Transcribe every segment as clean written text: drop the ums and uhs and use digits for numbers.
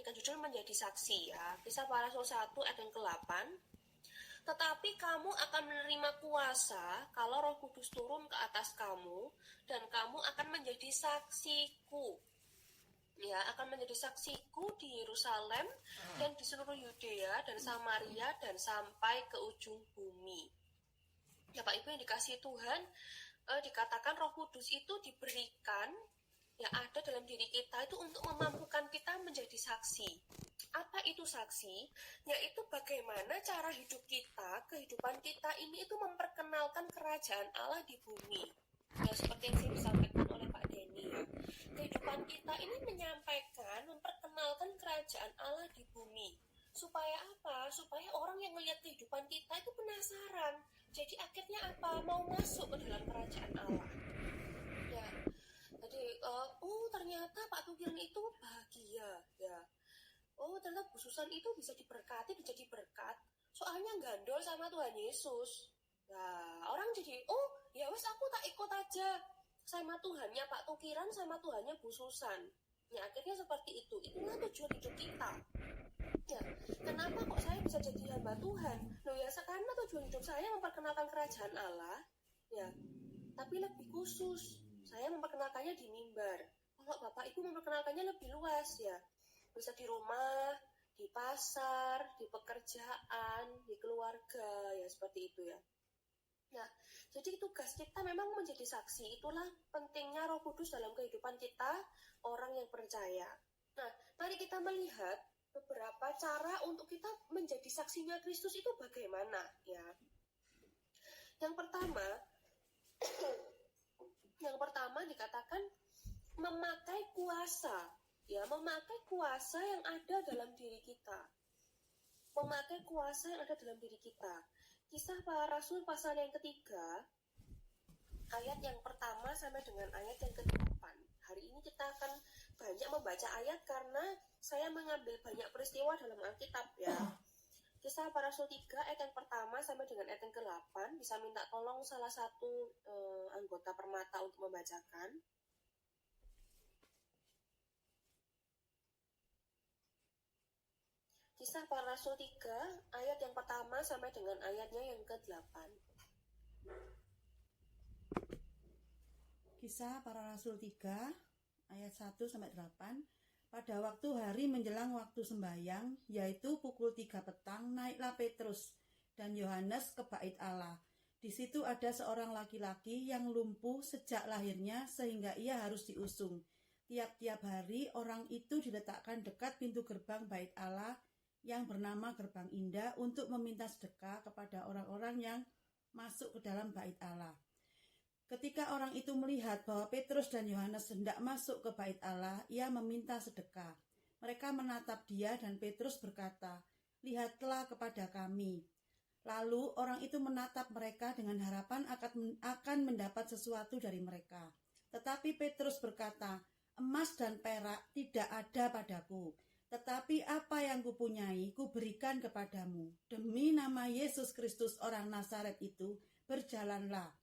memberikan judul menjadi saksi ya. Kisah Para Rasul 1 ayat yang ke-8. Tetapi kamu akan menerima kuasa kalau Roh Kudus turun ke atas kamu, dan kamu akan menjadi saksiku. Ya, akan menjadi saksiku di Yerusalem dan di seluruh Yudea dan Samaria dan sampai ke ujung bumi. Ya Pak Ibu yang dikasihi Tuhan, dikatakan Roh Kudus itu diberikan yang ada dalam diri kita itu untuk memampukan kita menjadi saksi. Apa itu saksi? Yaitu bagaimana cara hidup kita, kehidupan kita ini itu memperkenalkan kerajaan Allah di bumi. Ya, seperti yang saya disampaikan oleh Pak Denny ya. Kehidupan kita ini menyampaikan, memperkenalkan kerajaan Allah di bumi. Supaya apa? Supaya orang yang melihat kehidupan kita itu penasaran. Jadi akhirnya apa? Mau masuk ke dalam kerajaan Allah. Ya. Jadi, ternyata Pak Tukiran itu bahagia ya. Ternyata Bu Susan itu bisa diberkati, bisa jadi berkat. Soalnya gandol sama Tuhan Yesus. Nah, orang jadi, ya wes aku tak ikut aja sama Tuhannya Pak Tukiran, sama Tuhannya Bu Susan. Ya, akhirnya seperti itu. Itulah tujuan hidup kita. Ya, kenapa kok saya bisa jadi hamba Tuhan? Loh ya, karena tujuan hidup saya memperkenalkan kerajaan Allah. Ya, tapi lebih khusus. Saya memperkenalkannya di mimbar. Kalau Bapak Ibu memperkenalkannya lebih luas ya. Bisa di rumah, di pasar, di pekerjaan, di keluarga, ya seperti itu ya. Nah, jadi tugas kita memang menjadi saksi. Itulah pentingnya Roh Kudus dalam kehidupan kita, orang yang percaya. Nah, mari kita melihat beberapa cara untuk kita menjadi saksinya Kristus itu bagaimana ya. Yang pertama dikatakan memakai kuasa. Ya, memakai kuasa yang ada dalam diri kita. Memakai kuasa yang ada dalam diri kita. Kisah Para Rasul pasal yang ketiga, ayat yang pertama sampai dengan ayat yang ke-8. Hari ini kita akan banyak membaca ayat karena saya mengambil banyak peristiwa dalam Alkitab ya. Kisah Para Rasul 3 ayat yang pertama sampai dengan ayat yang ke-8. Bisa minta tolong salah satu anggota Permata untuk membacakan. Kisah Para Rasul 3 ayat yang pertama sampai dengan ayatnya yang ke-8. Kisah Para Rasul 3 ayat 1 sampai 8. Pada waktu hari menjelang waktu sembahyang, yaitu pukul 3 petang, naiklah Petrus dan Yohanes ke bait Allah. Di situ ada seorang laki-laki yang lumpuh sejak lahirnya sehingga ia harus diusung. Tiap-tiap hari orang itu diletakkan dekat pintu gerbang bait Allah yang bernama Gerbang Indah untuk meminta sedekah kepada orang-orang yang masuk ke dalam bait Allah. Ketika orang itu melihat bahwa Petrus dan Yohanes hendak masuk ke bait Allah, ia meminta sedekah. Mereka menatap dia dan Petrus berkata, "Lihatlah kepada kami." Lalu orang itu menatap mereka dengan harapan akan mendapat sesuatu dari mereka. Tetapi Petrus berkata, "Emas dan perak tidak ada padaku. Tetapi apa yang kupunyai, kuberikan kepadamu. Demi nama Yesus Kristus orang Nazaret itu, berjalanlah."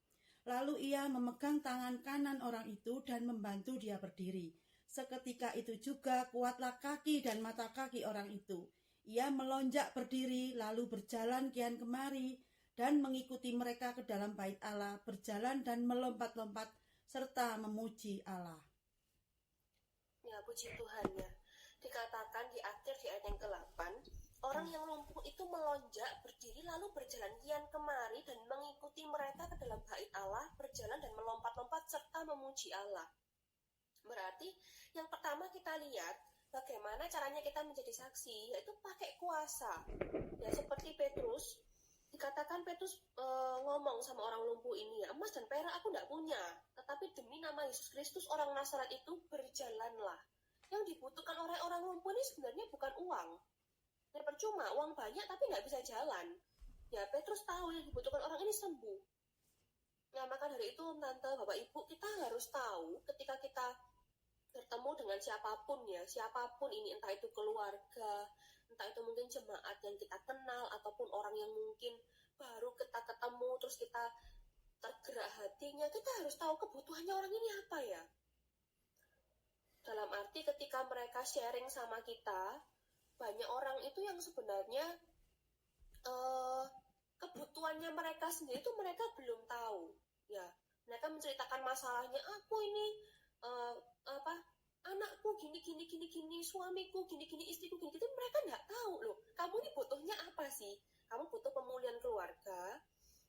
Lalu ia memegang tangan kanan orang itu dan membantu dia berdiri. Seketika itu juga kuatlah kaki dan mata kaki orang itu. Ia melonjak berdiri, lalu berjalan kian kemari, dan mengikuti mereka ke dalam bait Allah, berjalan dan melompat-lompat, serta memuji Allah. Ya, puji Tuhan ya. Dikatakan di akhir di ayat yang ke-8, orang yang lumpuh itu melonjak berdiri lalu berjalan kian kemari dan mengikuti mereka ke dalam bait Allah, berjalan dan melompat-lompat serta memuji Allah. Berarti yang pertama kita lihat bagaimana caranya kita menjadi saksi, yaitu pakai kuasa. Ya, seperti Petrus, dikatakan Petrus ngomong sama orang lumpuh ini, ya, "Emas dan perak aku tidak punya, tetapi demi nama Yesus Kristus orang Nazaret itu, berjalanlah." Yang dibutuhkan oleh orang lumpuh ini sebenarnya bukan uang. Ya, percuma, uang banyak tapi nggak bisa jalan. Ya, Petrus tahu yang dibutuhkan orang ini sembuh. Nah, maka dari itu, Tante, Bapak, Ibu, kita harus tahu ketika kita bertemu dengan siapapun ya, siapapun ini, entah itu keluarga, entah itu mungkin jemaat yang kita kenal, ataupun orang yang mungkin baru kita ketemu, terus kita tergerak hatinya, kita harus tahu kebutuhannya orang ini apa ya. Dalam arti ketika mereka sharing sama kita, banyak orang itu yang sebenarnya kebutuhannya mereka sendiri itu mereka belum tahu. Ya, mereka menceritakan masalahnya, aku ini anakku gini, suamiku gini, istriku gini, itu mereka nggak tahu loh. Kamu ini butuhnya apa sih? Kamu butuh pemulihan keluarga,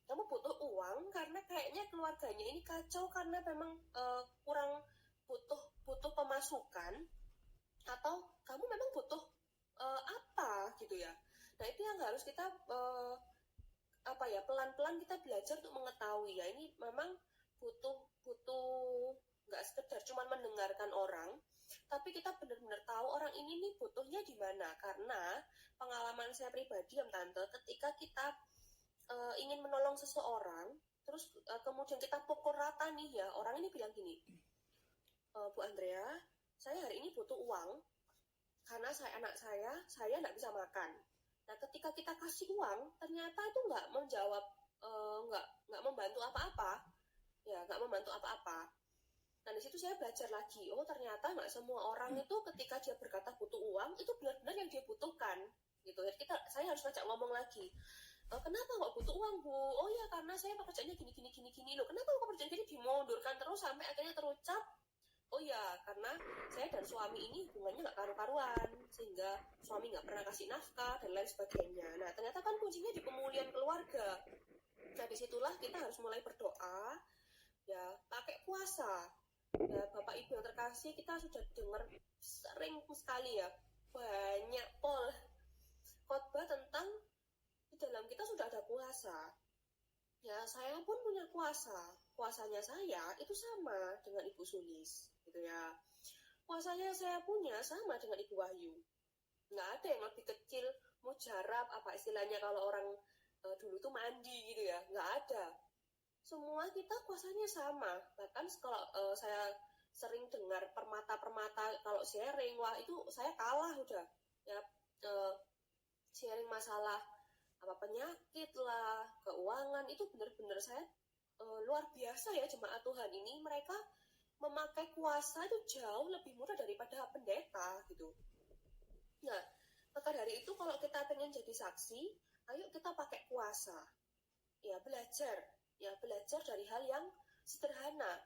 kamu butuh uang karena kayaknya keluarganya ini kacau karena memang kurang butuh pemasukan, atau kamu memang butuh apa gitu ya. Nah itu yang harus kita pelan-pelan kita belajar untuk mengetahui ya, ini memang butuh nggak sekedar cuma mendengarkan orang, tapi kita benar-benar tahu orang ini nih butuhnya di mana. Karena pengalaman saya pribadi ya Tante, ketika kita ingin menolong seseorang, terus kemudian kita pukul rata nih ya, orang ini bilang gini, Bu Andrea, saya hari ini butuh uang karena anak saya nggak bisa makan. Nah, ketika kita kasih uang, ternyata itu nggak menjawab, nggak membantu apa-apa, ya nggak membantu apa-apa. Nah, di situ saya belajar lagi, oh ternyata nggak semua orang itu ketika dia berkata butuh uang, itu benar-benar yang dia butuhkan, gitu. Jadi saya harus ngajak ngomong lagi, kenapa kok butuh uang Bu? Oh ya karena saya pekerjaannya gini loh. Kenapa kok pekerjaan gini dimundurkan terus sampai akhirnya terucap? Oh ya, karena saya dan suami ini hubungannya nggak karu-karuan, sehingga suami nggak pernah kasih nafkah dan lain sebagainya. Nah, ternyata kan kuncinya di pemulihan keluarga. Nah, disitulah kita harus mulai berdoa, ya, pakai puasa. Ya, Bapak Ibu yang terkasih, kita sudah dengar sering sekali ya, banyak khotbah tentang di dalam kita sudah ada puasa. Ya, saya pun punya puasa. Puasanya saya itu sama dengan Ibu Sulis, gitu ya. Puasanya saya punya sama dengan Ibu Wahyu. Nggak ada yang lebih kecil, mujarab, apa istilahnya kalau orang dulu tuh mandi gitu ya. Nggak ada. Semua kita puasanya sama. Bahkan kalau saya sering dengar permata-permata kalau sharing, wah itu saya kalah udah. Ya, sharing masalah apa penyakit lah, keuangan, itu benar-benar saya luar biasa ya jemaat Tuhan ini, mereka memakai kuasa itu jauh lebih murah daripada pendeta gitu. Nah, maka dari itu kalau kita pengen jadi saksi, ayo kita pakai kuasa. Ya belajar dari hal yang sederhana.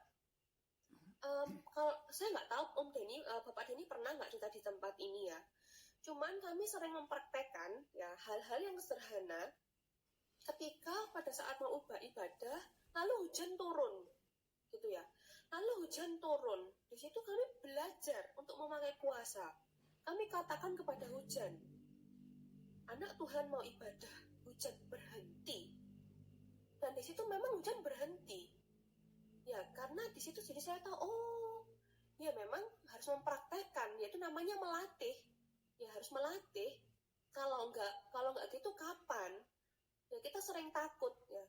Kalau saya nggak tahu Om Denny, Bapak Denny pernah nggak cerita di tempat ini ya. Cuman kami sering mempraktekkan ya hal-hal yang sederhana ketika pada saat mau ibadah, lalu hujan turun, gitu ya. Lalu hujan turun, di situ kami belajar untuk memakai kuasa. Kami katakan kepada hujan, anak Tuhan mau ibadah, hujan berhenti. Dan di situ memang hujan berhenti. Ya, karena di situ jadi saya tahu, oh, ya memang harus mempraktekkan, yaitu namanya melatih. Ya harus melatih. Kalau nggak gitu kapan? Ya kita sering takut ya.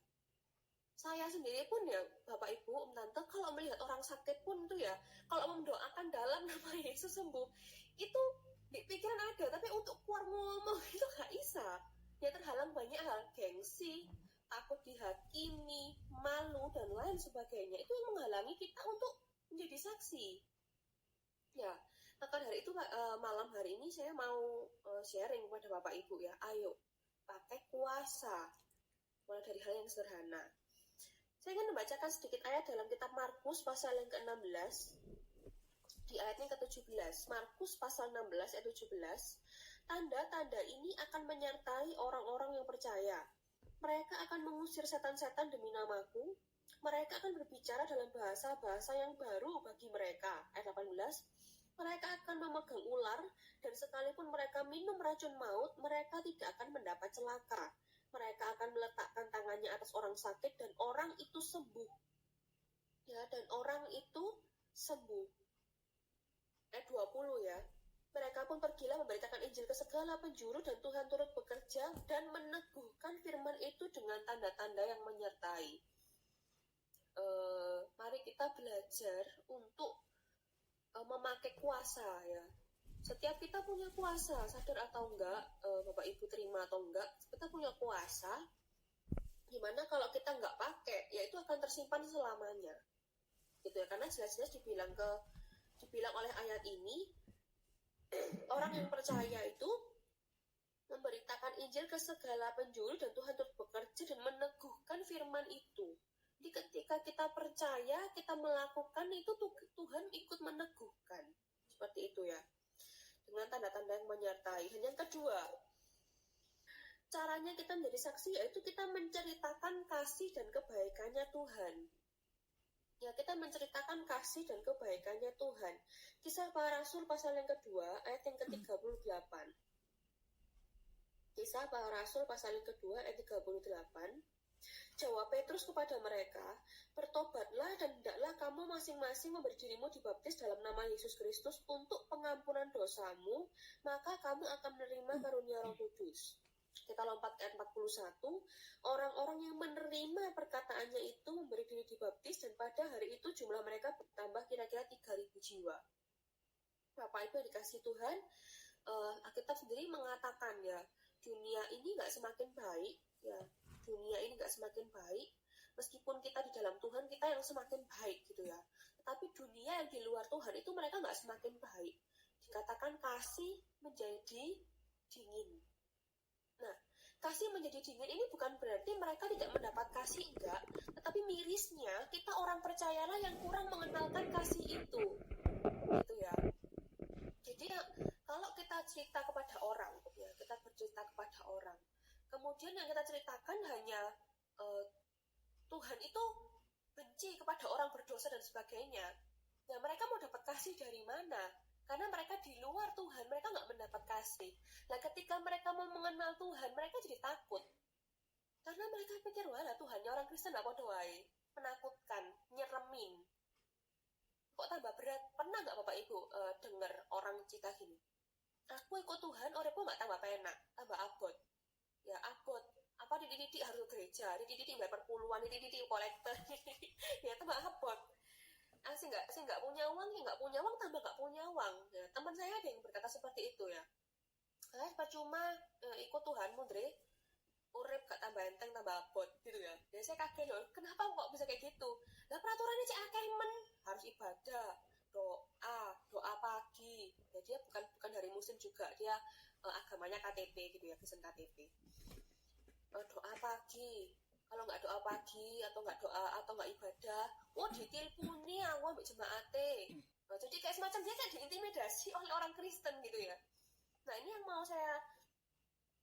Saya sendiri pun ya Bapak Ibu Om Tante, kalau melihat orang sakit pun tuh ya, kalau mendoakan dalam nama Yesus sembuh, itu di pikiran ada, tapi untuk keluar ngomong itu nggak bisa. Ya terhalang banyak hal, gengsi, takut dihakimi, malu dan lain sebagainya. Itu yang menghalangi kita untuk menjadi saksi. Ya, maka dari itu malam hari ini saya mau sharing kepada Bapak Ibu ya, ayo pakai kuasa, mulai dari hal yang sederhana. Saya ingin membacakan sedikit ayat dalam kitab Markus pasal yang ke-16, di ayatnya ke-17. Markus pasal 16 ayat 17, tanda-tanda ini akan menyertai orang-orang yang percaya. Mereka akan mengusir setan-setan demi namaku. Mereka akan berbicara dalam bahasa-bahasa yang baru bagi mereka. Ayat 18, mereka akan memegang ular, dan sekalipun mereka minum racun maut, mereka tidak akan mendapat celaka. Mereka akan meletakkan tangannya atas orang sakit, dan orang itu sembuh. Ya, dan orang itu sembuh. Ayat 20 ya. Mereka pun pergilah memberitakan Injil ke segala penjuru, dan Tuhan turut bekerja dan meneguhkan firman itu dengan tanda-tanda yang menyertai. Mari kita belajar untuk memakai kuasa ya. Setiap kita punya kuasa, sadar atau enggak, Bapak Ibu terima atau enggak, kita punya kuasa, dimana kalau kita enggak pakai, ya itu akan tersimpan selamanya, gitu ya. Karena jelas-jelas dibilang ke dibilang oleh ayat ini, orang yang percaya itu memberitakan Injil ke segala penjuru dan Tuhan terus bekerja dan meneguhkan firman itu. Jadi ketika kita percaya, kita melakukan itu, Tuhan ikut meneguhkan. Seperti itu ya. Dengan tanda-tanda yang menyertai. Dan yang kedua, caranya kita menjadi saksi yaitu kita menceritakan kasih dan kebaikannya Tuhan. Ya, kita menceritakan kasih dan kebaikannya Tuhan. Kisah Para Rasul pasal yang kedua, ayat yang ke-38. Kisah Para Rasul pasal yang kedua, ayat 38. Jawab Petrus kepada mereka, bertobatlah dan hendaklah kamu masing-masing memberi dirimu dibaptis dalam nama Yesus Kristus untuk pengampunan dosamu, maka kamu akan menerima karunia Roh Kudus. Kita lompat ke ayat 41, orang-orang yang menerima perkataannya itu memberi diri dibaptis dan pada hari itu jumlah mereka bertambah kira-kira 3.000 jiwa. Bapak Ibu dikasih Tuhan, Alkitab sendiri mengatakan ya, dunia ini nggak semakin baik, ya dunia ini nggak semakin baik, meskipun kita di dalam Tuhan kita yang semakin baik gitu ya. Tetapi dunia yang di luar Tuhan itu mereka nggak semakin baik. Dikatakan kasih menjadi dingin. Nah, kasih menjadi dingin ini bukan berarti mereka tidak mendapat kasih, enggak. Tetapi mirisnya, kita orang percayalah yang kurang mengenalkan kasih itu. Gitu ya. Jadi kalau kita cerita kepada orang, ya, kita bercerita kepada orang, kemudian yang kita ceritakan hanya Tuhan itu benci kepada orang berdosa dan sebagainya. Nah, mereka mau dapat kasih dari mana? Karena mereka di luar Tuhan, mereka nggak mendapat kasih. Nah, ketika mereka mau mengenal Tuhan, mereka jadi takut. Karena mereka pikir, wah Tuhannya orang Kristen apa doai? Menakutkan, nyeremin. Kok tambah berat? Pernah nggak Bapak Ibu dengar orang cerita gini? Aku ikut Tuhan, orangku nggak tambah penak, tambah abot. Ya abot. Apa dididik harus ke gereja, dididik bayar perpuluhan, dididik kolektor, ya tambah abot. Sih nggak punya uang, ya nggak punya uang tambah nggak punya uang. Ya, teman saya ada yang berkata seperti itu ya. Percuma ikut Tuhan Mundre, urip gak tambah enteng tambah abot gitu ya. Jadi saya kaget loh, kenapa kok bisa kayak gitu? Lah peraturannya cek akeh men, harus ibadah, doa pagi. Ya, dia bukan dari muslim juga, dia agamanya KTP gitu ya, Kristen KTP. Doa pagi. Kalau nggak doa pagi atau nggak doa atau nggak ibadah, diteleponi aku ambil jemaate. Nah, jadi kayak semacam dia kayak diintimidasi oleh orang Kristen gitu ya. Nah, ini yang mau saya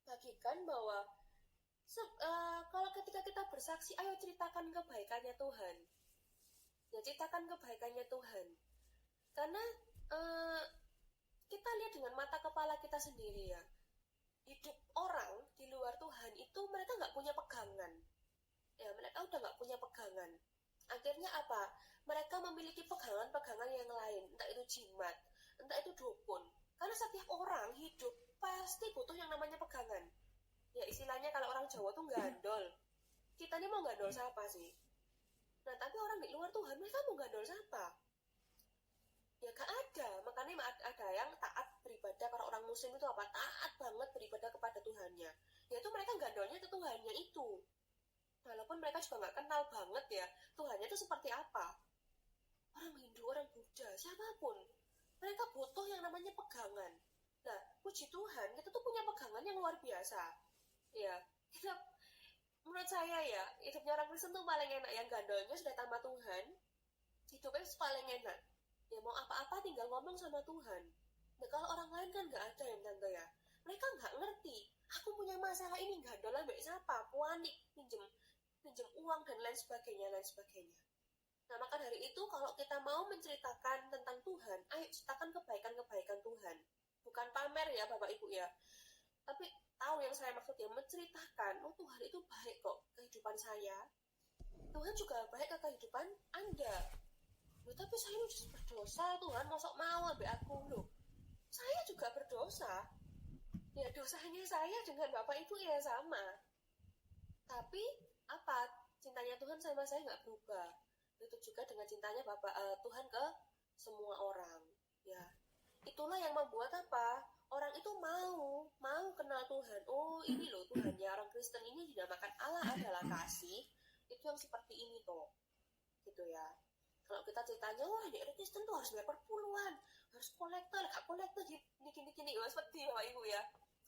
bagikan bahwa kalau ketika kita bersaksi, ayo ceritakan kebaikannya Tuhan. Ya, ceritakan kebaikannya Tuhan. Karena kita lihat dengan mata kepala kita sendiri ya. Hidup orang di luar Tuhan itu mereka nggak punya pegangan. Ya, mereka udah nggak punya pegangan. Akhirnya apa? Mereka memiliki pegangan-pegangan yang lain. Entah itu jimat, entah itu dukun. Karena setiap orang hidup pasti butuh yang namanya pegangan. Ya istilahnya kalau orang Jawa tuh gandol. Kita ini mau gandol siapa sih? Nah tapi orang di luar Tuhan, mereka mau gandol siapa? Ya gak ada. Makanya ada yang taat beribadah. Kalau orang muslim itu apa? Taat banget beribadah kepada Tuhannya. Yaitu mereka gandolnya ke Tuhannya itu. Walaupun mereka juga gak kenal banget ya Tuhannya itu seperti apa. Orang Hindu, orang Buddha, siapapun, mereka butuh yang namanya pegangan. Nah, puji Tuhan, kita tuh punya pegangan yang luar biasa. Ya, menurut saya ya, hidupnya orang Kristen tuh paling enak. Yang gandolnya sudah tambah Tuhan, hidupnya paling enak. Ya mau apa-apa tinggal ngomong sama Tuhan. Nah kalau orang lain kan gak ada yang tante ya. Mereka gak ngerti. Aku punya masalah ini, gandol ambek siapa? Panik, pinjem uang dan lain sebagainya. Nah maka dari itu kalau kita mau menceritakan tentang Tuhan, ayo ceritakan kebaikan-kebaikan Tuhan. Bukan pamer ya Bapak Ibu ya. Tapi tahu yang saya maksud ya, menceritakan, Tuhan itu baik kok kehidupan saya. Tuhan juga baik ke kehidupan Anda. Loh, tapi saya ini sudah berdosa, Tuhan masuk mau ambil aku loh. Saya juga berdosa. Ya dosanya saya dengan Bapak Ibu ya sama. Tapi apa? Cintanya Tuhan sama saya nggak berubah. Itu juga dengan cintanya Tuhan ke semua orang. Ya, itulah yang membuat apa? Orang itu mau kenal Tuhan. Oh ini loh Tuhannya orang Kristen ini dinamakan Allah adalah kasih. Itu yang seperti ini toh, gitu ya. Kalau kita ceritanya, wah ini Kristen tuh harus bayar per puluhan, harus kolektor, gak kolektor gini, wah seperti Bapak Ibu ya.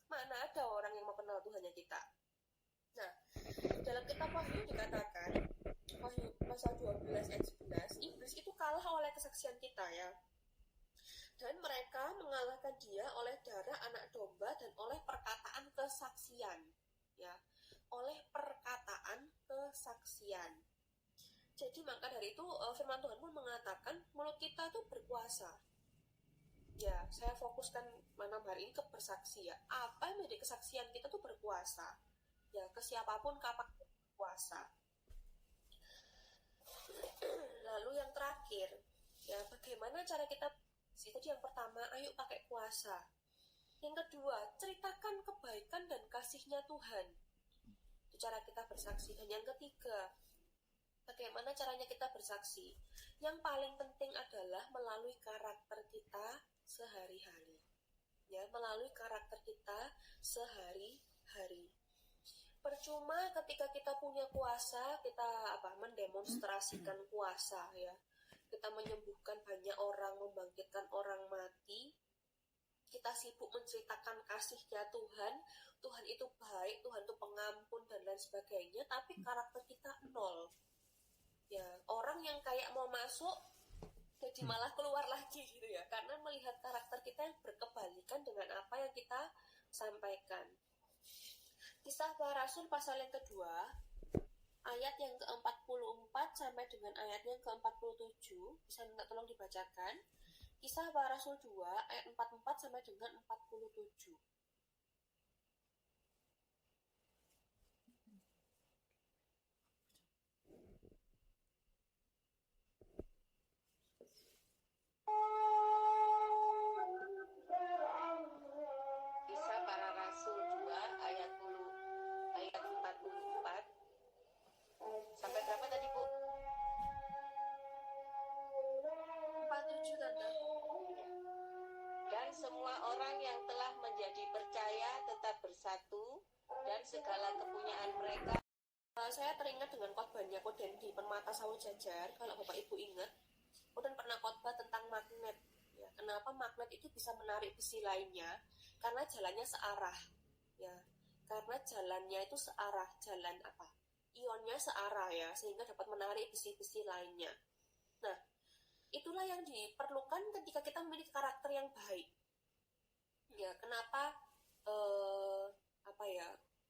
Mana ada orang yang mau kenal Tuhannya kita. Nah, dalam kitab Wahyu dikatakan, Wahyu pasal 12 ayat 11, iblis itu kalah oleh kesaksian kita ya. Dan mereka mengalahkan dia oleh darah anak domba dan oleh perkataan kesaksian ya, oleh perkataan kesaksian. Jadi maka dari itu firman Tuhan pun mengatakan mulut kita itu berkuasa. Ya, saya fokuskan malam hari ini ke bersaksi ya. Apa yang menjadi kesaksian kita tuh berkuasa. Ya, ke siapapun kapan berkuasa. Lalu yang terakhir, ya bagaimana cara kita bersaksi? Tadi yang pertama, ayo pakai kuasa. Yang kedua, ceritakan kebaikan dan kasihnya Tuhan. Itu cara kita bersaksi. Dan yang ketiga, bagaimana caranya kita bersaksi? Yang paling penting adalah melalui karakter kita sehari-hari. Ya, melalui karakter kita sehari-hari. Percuma ketika kita punya kuasa, kita mendemonstrasikan kuasa ya. Kita menyembuhkan banyak orang, membangkitkan orang mati. Kita sibuk menceritakan kasihnya Tuhan. Tuhan itu baik, Tuhan itu pengampun dan lain sebagainya, tapi karakter kita nol. Ya, orang yang kayak mau masuk jadi malah keluar lagi gitu ya, karena melihat karakter kita yang berkebalikan dengan apa yang kita sampaikan. Kisah Para Rasul pasal yang kedua, ayat yang ke-44 sampai dengan ayat yang ke-47, bisa minta tolong dibacakan. Kisah Para Rasul 2 ayat 44 sampai dengan 47. Kisah Para Rasul 2 ayat 44 sampai berapa tadi Bu? 47 Tante. Dan semua orang yang telah menjadi percaya tetap bersatu, dan segala kepunyaan mereka. Saya teringat dengan khotbahnya Koden di Permata Sawah Jajar. Kalau Bapak Ibu ingat, Koden pernah khotbah tentang magnet. Ya, kenapa magnet itu bisa menarik besi lainnya? Karena jalannya searah. Ya, karena jalannya itu searah, jalan ionnya searah ya, sehingga dapat menarik besi-besi lainnya. Nah, itulah yang diperlukan ketika kita memiliki karakter yang baik. Ya, kenapa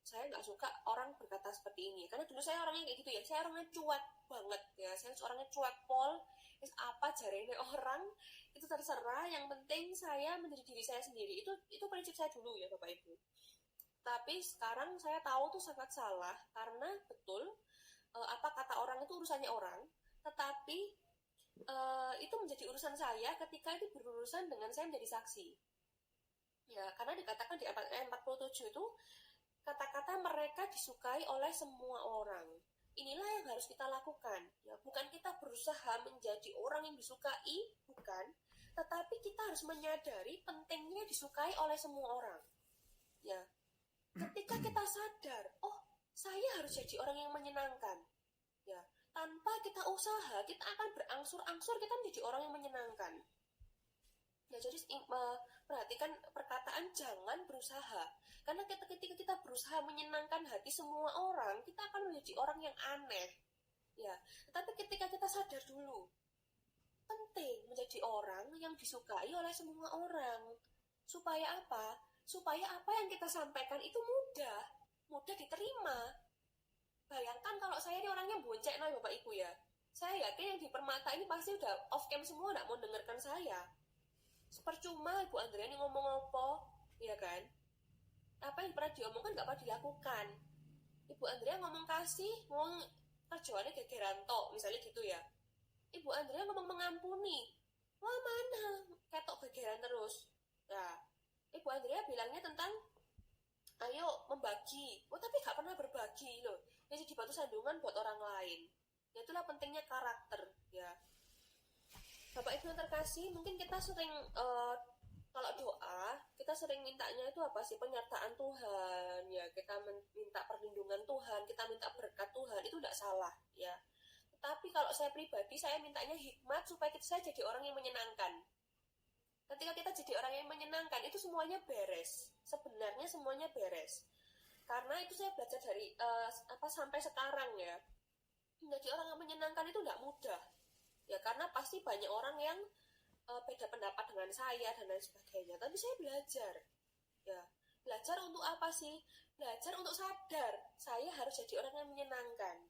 saya nggak suka orang berkata seperti ini, karena dulu saya orangnya kayak gitu ya, saya orangnya cuek banget ya, saya orangnya cuek pol, apa jarene orang itu terserah, yang penting saya menjadi diri saya sendiri. Itu prinsip saya dulu ya Bapak Ibu. Tapi sekarang saya tahu tuh sangat salah, karena betul apa kata orang itu urusannya orang, tetapi itu menjadi urusan saya ketika itu berurusan dengan saya menjadi saksi. Ya, karena dikatakan di ayat 47 itu kata-kata mereka disukai oleh semua orang. Inilah yang harus kita lakukan. Ya, bukan kita berusaha menjadi orang yang disukai, bukan, tetapi kita harus menyadari pentingnya disukai oleh semua orang. Ya, ketika kita sadar, oh, saya harus jadi orang yang menyenangkan. Ya, tanpa kita usaha, kita akan berangsur-angsur kita menjadi orang yang menyenangkan. Ya, jadi perhatikan perkataan jangan berusaha. Karena ketika kita berusaha menyenangkan hati semua orang, kita akan menjadi orang yang aneh. Ya, tetapi ketika kita sadar dulu, penting menjadi orang yang disukai oleh semua orang. Supaya apa? Supaya apa yang kita sampaikan itu mudah diterima. Bayangkan kalau saya ini orangnya boncek nih Bapak Ibu ya. Saya yakin yang di Permata ini pasti udah off cam semua, gak mau dengarkan saya. Percuma Ibu Andrea ini ngomong apa, ya kan? Apa yang pernah diomongkan gak pernah dilakukan. Ibu Andrea ngomong kasih, ngomong kerjaannya gegeran tok, misalnya gitu ya. Ibu Andrea ngomong mengampuni, wah mana, ketok gegeran terus. Nah, Ibu Andrea bilangnya tentang ayo membagi, tapi gak pernah berbagi loh. Jadi di batu sandungan buat orang lain. Ya, itulah pentingnya karakter, ya. Bapak Ibu yang terkasih, mungkin kita sering kalau doa, kita sering mintanya itu apa sih? Penyertaan Tuhan, ya. Kita minta perlindungan Tuhan, kita minta berkat Tuhan, itu tidak salah, ya. Tapi kalau saya pribadi, saya mintanya hikmat supaya saya jadi orang yang menyenangkan. Ketika kita jadi orang yang menyenangkan, itu semuanya beres. Sebenarnya semuanya beres. Karena itu saya belajar dari sampai sekarang ya. Menjadi orang yang menyenangkan itu tidak mudah. Ya karena pasti banyak orang yang beda pendapat dengan saya dan lain sebagainya. Tapi saya belajar. Ya, belajar untuk apa sih? Belajar untuk sadar saya harus jadi orang yang menyenangkan.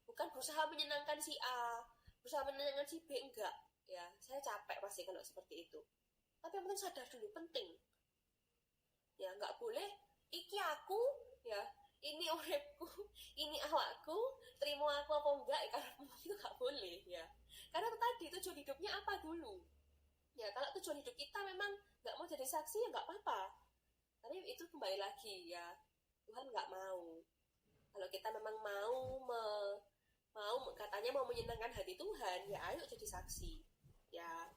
Bukan berusaha menyenangkan si A, berusaha menyenangkan si B, enggak. Ya, saya capek pasti kalau seperti itu. Tapi yang penting sadar dulu, penting. Ya, enggak boleh iki aku, ya, ini uripku, ini awakku, terima aku apa enggak, karena itu enggak boleh, ya. Karena itu tadi tujuan hidupnya apa dulu. Ya, kalau tujuan hidup kita memang enggak mau jadi saksi, ya enggak apa-apa. Tapi itu kembali lagi, ya. Tuhan enggak mau. Kalau kita memang mau katanya mau menyenangkan hati Tuhan, ya ayo jadi saksi. Ya,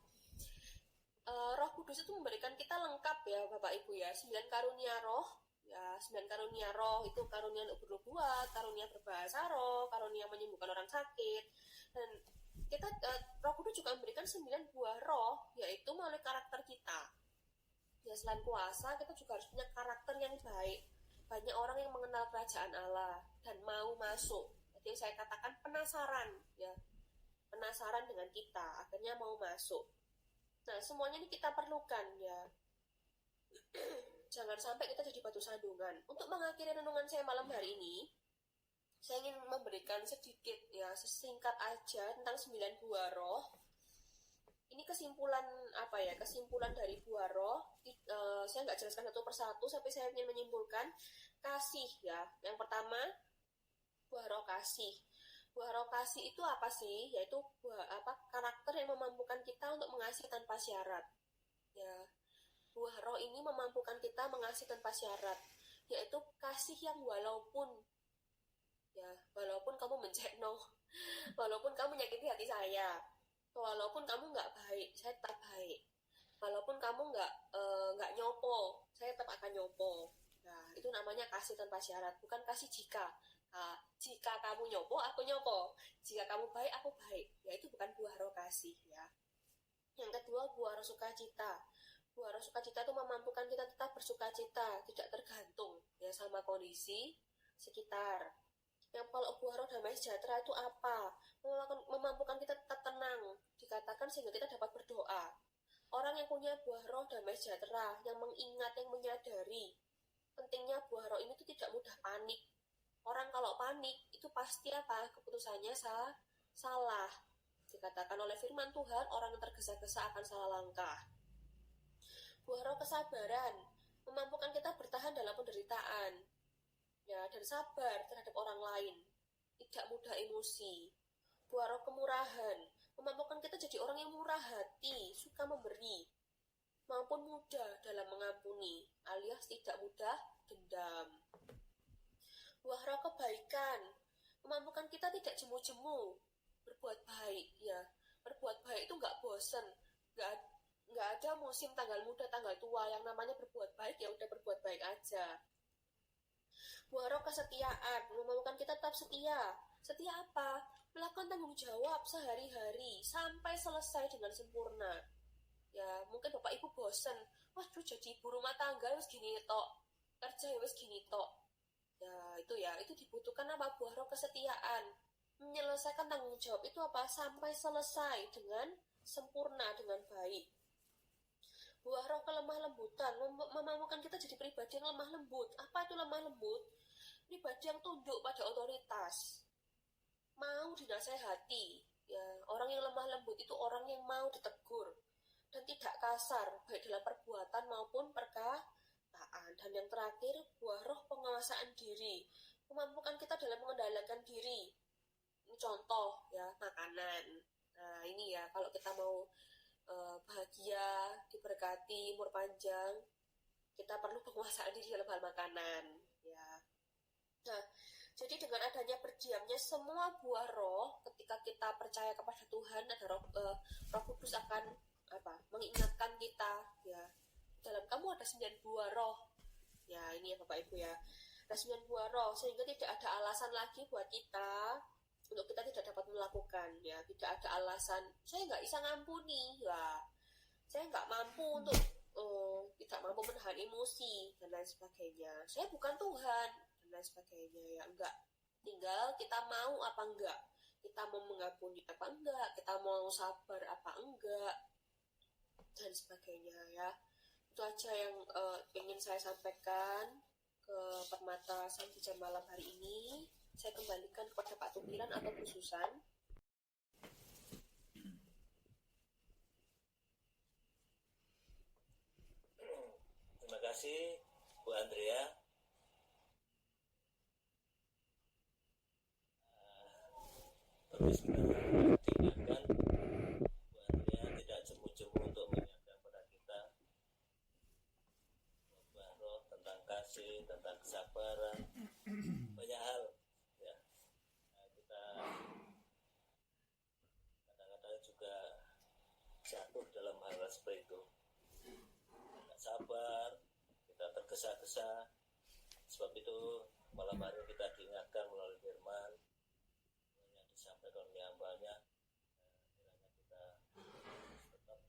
Roh Kudus itu memberikan kita lengkap ya Bapak Ibu ya, 9 karunia roh. Ya, 9 karunia roh itu karunia untuk bernubuat, karunia berbahasa roh, karunia menyembuhkan orang sakit. Dan kita Roh Kudus juga memberikan 9 buah roh, yaitu melalui karakter kita. Ya, selain kuasa, kita juga harus punya karakter yang baik. Banyak orang yang mengenal kerajaan Allah dan mau masuk. Jadi saya katakan penasaran, ya, penasaran dengan kita, akhirnya mau masuk. Nah, semuanya ini kita perlukan, ya. Jangan sampai kita jadi batu sandungan. Untuk mengakhiri renungan saya malam hari ini, saya ingin memberikan sedikit, ya, sesingkat aja tentang 9 buah roh. Ini kesimpulan kesimpulan dari buah roh. Saya nggak jelaskan satu persatu, tapi saya ingin menyimpulkan kasih, ya. Yang pertama, buah roh kasih. Buah roh kasih itu apa sih? Yaitu karakter yang memampukan kita untuk mengasihi tanpa syarat. Ya, buah roh ini memampukan kita mengasihi tanpa syarat, yaitu kasih yang walaupun kamu mencekno, walaupun kamu menyakiti hati saya, walaupun kamu nggak baik, saya tetap baik. Walaupun kamu nggak nyopo, saya tetap akan nyopo. Nah, itu namanya kasih tanpa syarat, bukan kasih jika. Nah, jika kamu nyopo, aku nyopo. Jika kamu baik, aku baik. Ya, itu bukan buah roh kasih, ya. Yang kedua, buah roh sukacita. Buah roh sukacita itu memampukan kita tetap bersukacita, tidak tergantung ya sama kondisi sekitar. Yang kalau buah roh damai sejahtera itu apa? Memampukan kita tetap tenang, dikatakan sehingga kita dapat berdoa. Orang yang punya buah roh damai sejahtera, yang mengingat, yang menyadari pentingnya buah roh ini itu tidak mudah panik. Orang kalau panik itu pasti keputusannya salah. Dikatakan oleh firman Tuhan, orang yang tergesa-gesa akan salah langkah. Buah roh kesabaran memampukan kita bertahan dalam penderitaan, ya, dan sabar terhadap orang lain, tidak mudah emosi. Buah roh kemurahan memampukan kita jadi orang yang murah hati, suka memberi, maupun mudah dalam mengampuni, alias tidak mudah dendam. Buah roh kebaikan memampukan kita tidak jemu-jemu berbuat baik, ya. Berbuat baik itu nggak bosen, nggak ada musim tanggal muda tanggal tua, yang namanya berbuat baik ya udah berbuat baik aja. Buah roh kesetiaan memampukan kita tetap setia. Setia apa? Melakukan tanggung jawab sehari-hari sampai selesai dengan sempurna. Ya, mungkin Bapak Ibu bosen, waduh jadi ibu rumah tangga wis gini tok, kerja wis gini tok. Ya, itu dibutuhkan apa? Buah roh kesetiaan. Menyelesaikan tanggung jawab itu apa? Sampai selesai dengan sempurna, dengan baik. Buah roh kelemah lembutan memampukan kita jadi pribadi yang lemah lembut. Apa itu lemah lembut? Pribadi yang tunduk pada otoritas, mau dinasehati. Ya, orang yang lemah lembut itu orang yang mau ditegur dan tidak kasar, baik dalam perbuatan maupun perkataan. Dan yang terakhir, buah roh penguasaan diri memampukan kita dalam mengendalikan diri. Ini contoh ya, makanan. Nah, ini ya, kalau kita mau bahagia, diberkati, umur panjang, kita perlu penguasaan diri dalam hal makanan, ya. Nah, jadi dengan adanya berdiamnya semua buah roh, ketika kita percaya kepada Tuhan, ada Roh Kudus akan mengingatkan kita, ya. Dalam kamu ada 9 buah roh. Ya, ini ya Bapak Ibu ya. Ada 9 buah roh, sehingga tidak ada alasan lagi buat kita untuk kita tidak dapat melakukan, ya tidak ada alasan saya nggak bisa ngampuni, ya saya nggak mampu untuk tidak mampu menahan emosi dan lain sebagainya, saya bukan Tuhan dan lain sebagainya, ya enggak, tinggal kita mau apa enggak, kita mau mengampuni apa enggak, kita mau sabar apa enggak dan sebagainya. Ya itu aja yang ingin saya sampaikan ke Permata Sang Bijak malam hari ini. Saya kembalikan kepada Pak Tukiran atau Bu Susan. Terima kasih Bu Andrea. Terus kita diingatkan Bu Andrea tidak jemu-jemu untuk mengingatkan kepada kita bahwa tentang kasih, tentang kesabaran, banyak hal ya. Nah, kita kadang-kadang juga jatuh dalam hal seperti itu, tidak sabar, kita tergesa-gesa. Sebab itu malam hari kita diingatkan melalui firman yang disampaikan oleh hambanya, kiranya kita tetap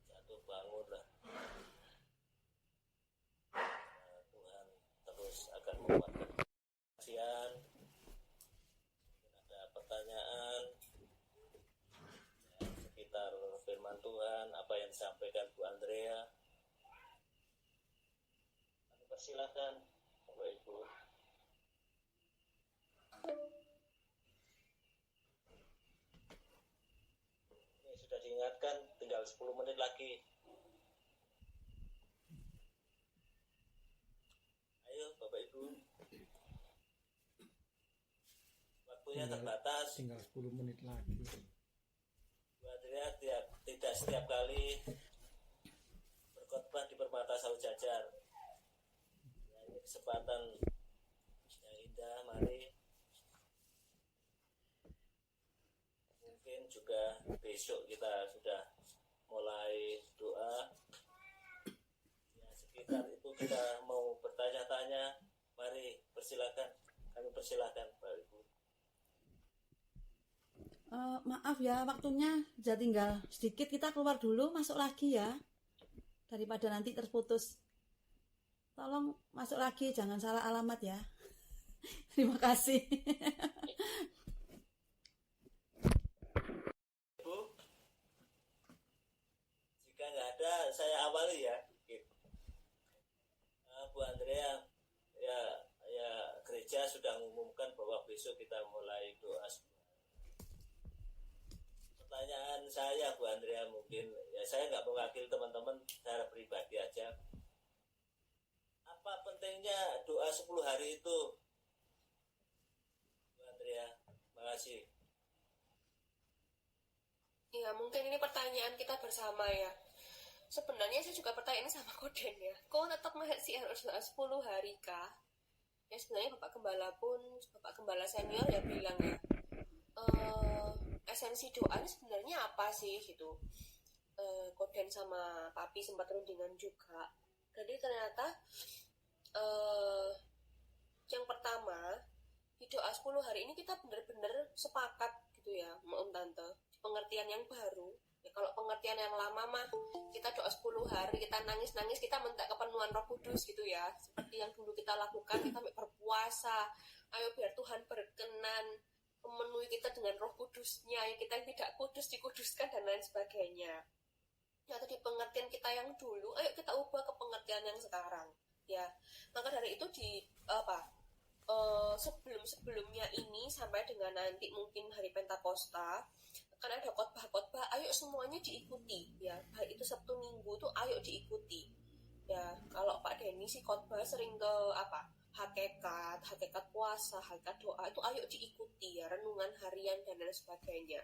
jatuh bangunlah. Tuhan terus akan menguatkan. Kasihan, mungkin ada pertanyaan sekitar firman Tuhan, apa yang disampaikan Bu Andrea. Silakan Bapak Ibu. Ini sudah diingatkan, tinggal 10 menit lagi. Ayo Bapak Ibu. Waktunya terbatas. Tinggal 10 menit lagi. Bu Andrea tidak setiap kali berkhotbah di Permata Saujajar. Kesempatan yang indah, mari. Mungkin juga besok kita sudah mulai doa ya, sekitar itu kita mau bertanya-tanya, mari persilakan, kami persilakan Pak Ibu. Maaf ya, waktunya sudah tinggal sedikit, kita keluar dulu, masuk lagi ya, daripada nanti terputus. Tolong masuk lagi, jangan salah alamat ya. Terima kasih. Ibu, jika nggak ada, saya awali ya. Bu Andrea, ya gereja sudah mengumumkan bahwa besok kita mulai doa. Pertanyaan saya Bu Andrea, mungkin ya saya nggak mewakili teman-teman secara pribadi aja. Apa pentingnya doa 10 hari itu? Bu Andrea, makasih. Ya mungkin ini pertanyaan kita bersama ya. Sebenarnya saya juga pertanyaan sama Koden ya. Kok tetap masih harus doa 10 hari kah? Ya sebenarnya Bapak Gembala pun, Bapak Gembala senior ya bilang ya, esensi doa ini sebenarnya apa sih gitu. Koden sama Papi sempat rundingan juga. Jadi ternyata yang pertama di doa 10 hari ini kita benar-benar sepakat gitu ya Om Tante, pengertian yang baru ya. Kalau pengertian yang lama mah kita doa 10 hari, kita nangis-nangis, kita minta kepenuhan Roh Kudus gitu ya, seperti yang dulu kita lakukan, kita berpuasa, ayo biar Tuhan berkenan memenuhi kita dengan Roh Kudusnya, ya kita yang tidak kudus dikuduskan dan lain sebagainya. Ya, atau di pengertian kita yang dulu, ayo kita ubah ke pengertian yang sekarang ya. Maka dari itu sebelum-sebelumnya ini sampai dengan nanti mungkin hari Pentakosta karena ada khotbah-khotbah, ayo semuanya diikuti ya, baik itu Sabtu Minggu tuh ayo diikuti ya. Kalau Pak Denny sih khotbah sering ke hakikat puasa, hakikat doa itu ayo diikuti ya, renungan harian dan lain sebagainya.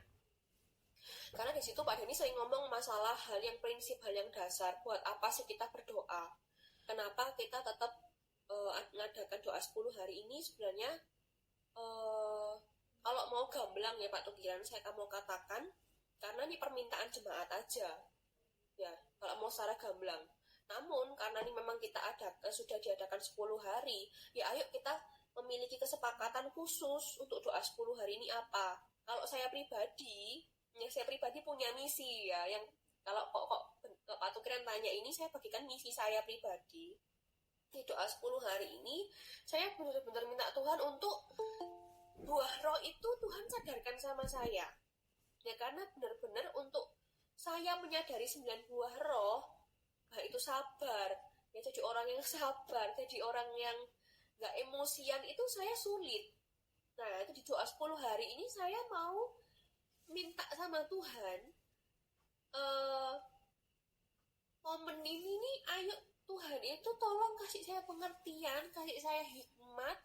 Karena di situ Pak Denny sering ngomong masalah hal yang prinsip, hal yang dasar, buat apa sih kita berdoa, kenapa kita tetap mengadakan doa 10 hari ini. Sebenarnya kalau mau gamblang ya Pak Tukiran, saya mau katakan karena ini permintaan jemaat aja ya, kalau mau secara gamblang. Namun karena ini memang kita sudah diadakan 10 hari, ya ayo kita memiliki kesepakatan khusus untuk doa 10 hari ini apa. Kalau saya pribadi punya misi ya, yang kalau kok Pak Tukiran tanya ini, saya bagikan misi saya pribadi. Di doa 10 hari ini, saya benar-benar minta Tuhan untuk buah roh itu Tuhan sadarkan sama saya. Ya karena benar-benar untuk saya menyadari 9 buah roh, itu sabar, ya jadi orang yang sabar, jadi orang yang gak emosian itu saya sulit. Nah itu di doa 10 hari ini saya mau minta sama Tuhan, momen ini nih, ayo Tuhan itu tolong kasih saya pengertian, kasih saya hikmat,